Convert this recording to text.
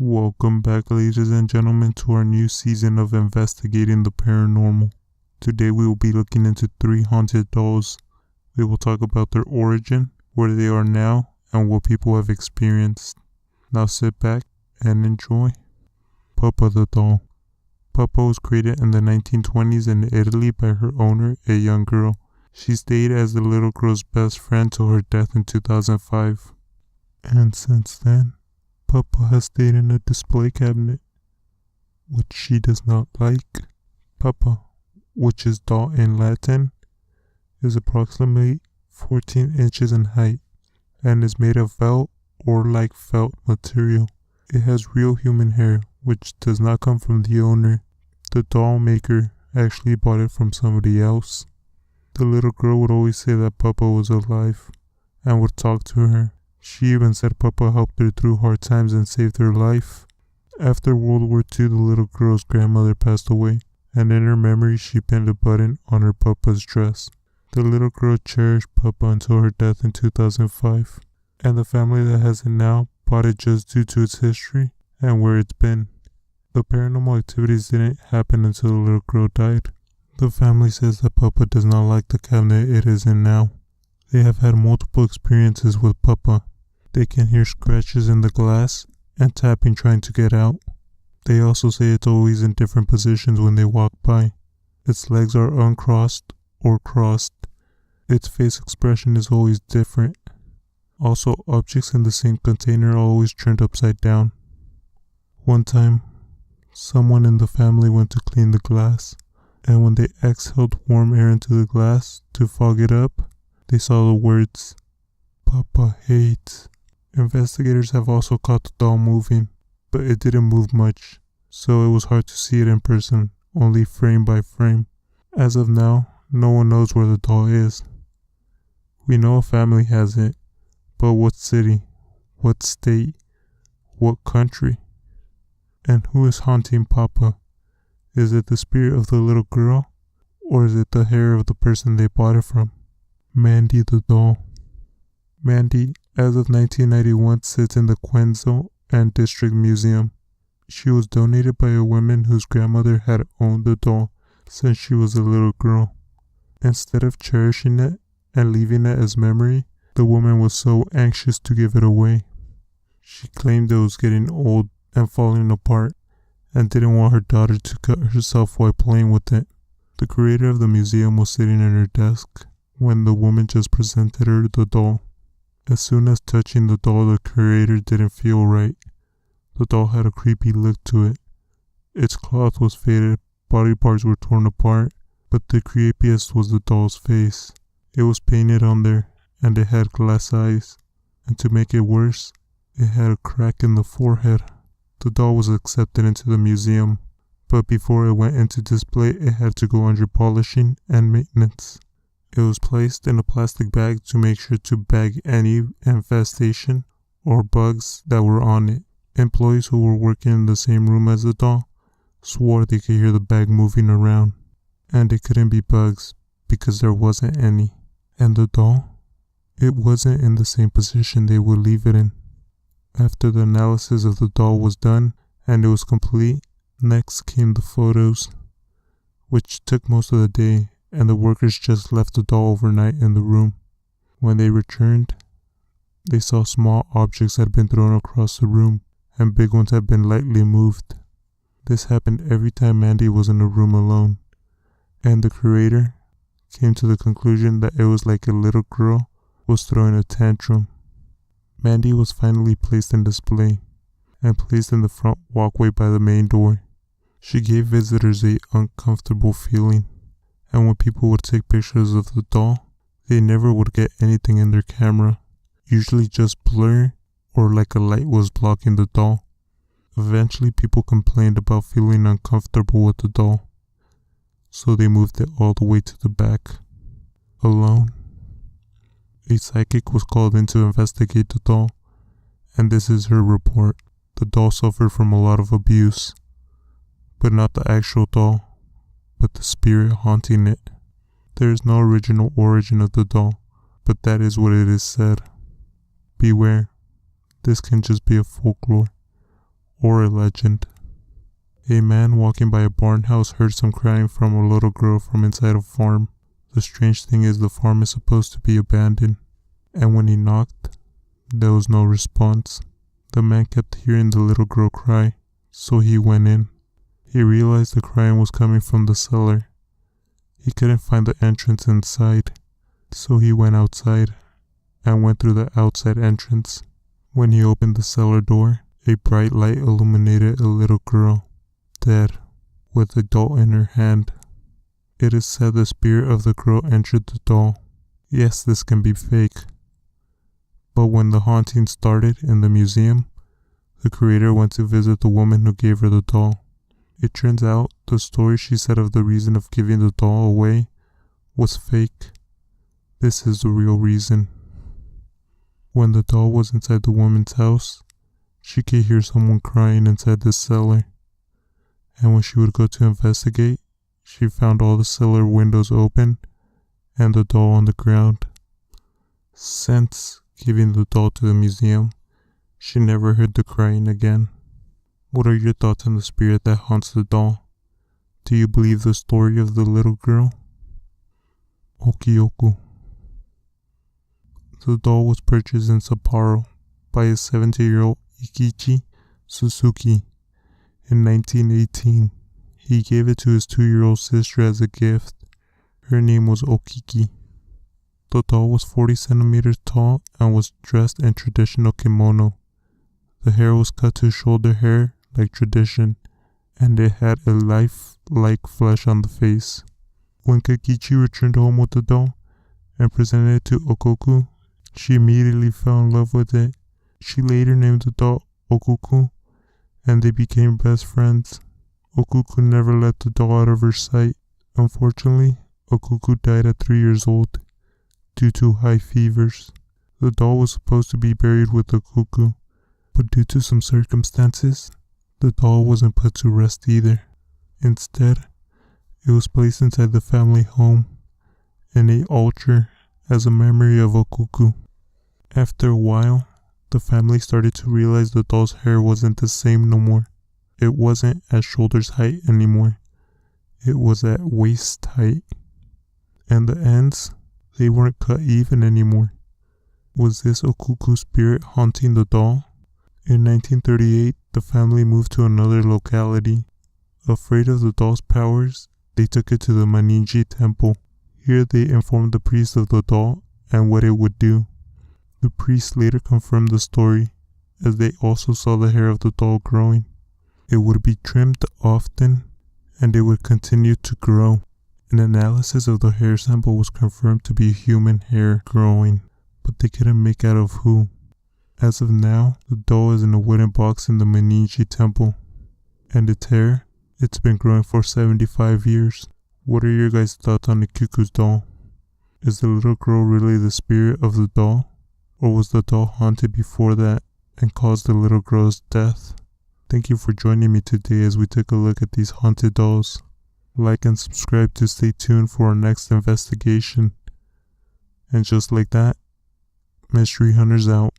Welcome back, ladies and gentlemen, to our new season of Investigating the Paranormal. Today we will be looking into 3 haunted dolls. We will talk about their origin, where they are now, and what people have experienced. Now sit back and enjoy. Puppa the Doll. Puppa was created in the 1920s in Italy by her owner, a young girl. She stayed as the little girl's best friend till her death in 2005. And since then, Puppa has stayed in a display cabinet, which she does not like. Puppa, which is doll in Latin, is approximately 14 inches in height and is made of felt or like felt material. It has real human hair, which does not come from the owner. The doll maker actually bought it from somebody else. The little girl would always say that Puppa was alive and would talk to her. She even said Puppa helped her through hard times and saved her life. After World War II, the little girl's grandmother passed away, and in her memory she pinned a button on her Puppa's dress. The little girl cherished Puppa until her death in 2005, and the family that has it now bought it just due to its history and where it's been. The paranormal activities didn't happen until the little girl died. The family says that Puppa does not like the cabinet it is in now. They have had multiple experiences with Puppa. They can hear scratches in the glass and tapping trying to get out. They also say it's always in different positions when they walk by. Its legs are uncrossed or crossed. Its face expression is always different. Also, objects in the same container are always turned upside down. One time, someone in the family went to clean the glass, and when they exhaled warm air into the glass to fog it up, they saw the words, "Puppa hates." Investigators have also caught the doll moving, but it didn't move much, so it was hard to see it in person, only frame by frame. As of now, no one knows where the doll is. We know a family has it, but what city, what state, what country? And who is haunting Puppa? Is it the spirit of the little girl, or is it the hair of the person they bought it from? Mandy the Doll. Mandy, as of 1991, sits in the Quenzel and District Museum. She was donated by a woman whose grandmother had owned the doll since she was a little girl. Instead of cherishing it and leaving it as memory, the woman was so anxious to give it away. She claimed it was getting old and falling apart and didn't want her daughter to cut herself while playing with it. The creator of the museum was sitting at her desk when the woman just presented her the doll. As soon as touching the doll, the creator didn't feel right. The doll had a creepy look to it. Its cloth was faded, body parts were torn apart, but the creepiest was the doll's face. It was painted on there, and it had glass eyes, and to make it worse, it had a crack in the forehead. The doll was accepted into the museum, but before it went into display, it had to go under polishing and maintenance. It was placed in a plastic bag to make sure to bag any infestation or bugs that were on it. Employees who were working in the same room as the doll swore they could hear the bag moving around, and it couldn't be bugs because there wasn't any. And the doll? It wasn't in the same position they would leave it in. After the analysis of the doll was done and it was complete, next came the photos, which took most of the day, and the workers just left the doll overnight in the room. When they returned, they saw small objects had been thrown across the room, and big ones had been lightly moved. This happened every time Mandy was in a room alone, and the creator came to the conclusion that it was like a little girl was throwing a tantrum. Mandy was finally placed in display, and placed in the front walkway by the main door. She gave visitors an uncomfortable feeling, and when people would take pictures of the doll, they never would get anything in their camera, usually just blur or like a light was blocking the doll. Eventually people complained about feeling uncomfortable with the doll, so they moved it all the way to the back. Alone, a psychic was called in to investigate the doll, and this is her report. The doll suffered from a lot of abuse, but not the actual doll, but the spirit haunting it. There is no original origin of the doll, but that is what it is said. Beware, this can just be a folklore, or a legend. A man walking by a barn house heard some crying from a little girl from inside a farm. The strange thing is the farm is supposed to be abandoned, and when he knocked, there was no response. The man kept hearing the little girl cry, so he went in. He realized the crying was coming from the cellar. He couldn't find the entrance inside, so he went outside and went through the outside entrance. When he opened the cellar door, a bright light illuminated a little girl, dead, with a doll in her hand. It is said the spirit of the girl entered the doll. Yes, this can be fake. But when the haunting started in the museum, the creator went to visit the woman who gave her the doll. It turns out the story she said of the reason of giving the doll away was fake. This is the real reason. When the doll was inside the woman's house, she could hear someone crying inside the cellar. And when she would go to investigate, she found all the cellar windows open and the doll on the ground. Since giving the doll to the museum, she never heard the crying again. What are your thoughts on the spirit that haunts the doll? Do you believe the story of the little girl? Okioku. The doll was purchased in Sapporo by a 70-year-old Ikichi Suzuki in 1918. He gave it to his 2-year-old sister as a gift. Her name was Okiki. The doll was 40 centimeters tall and was dressed in traditional kimono. The hair was cut to shoulder hair like tradition, and it had a life-like flesh on the face. When Kakichi returned home with the doll and presented it to Okoku, she immediately fell in love with it. She later named the doll Okuku, and they became best friends. Okuku never let the doll out of her sight. Unfortunately, Okuku died at 3 years old due to high fevers. The doll was supposed to be buried with Okuku, but due to some circumstances, the doll wasn't put to rest either. Instead, it was placed inside the family home in a altar as a memory of Okuku. After a while, the family started to realize the doll's hair wasn't the same no more. It wasn't at shoulder's height anymore. It was at waist height. And the ends, they weren't cut even anymore. Was this Okuku spirit haunting the doll? In 1938, the family moved to another locality. Afraid of the doll's powers, they took it to the Maniji temple. Here they informed the priest of the doll and what it would do. The priest later confirmed the story, as they also saw the hair of the doll growing. It would be trimmed often, and it would continue to grow. An analysis of the hair sample was confirmed to be human hair growing, but they couldn't make out of who. As of now, the doll is in a wooden box in the Maniji temple, and its hair, it's been growing for 75 years. What are your guys' thoughts on the Kiku's doll? Is the little girl really the spirit of the doll? Or was the doll haunted before that and caused the little girl's death? Thank you for joining me today as we took a look at these haunted dolls. Like and subscribe to stay tuned for our next investigation. And just like that, Mystery Hunters out.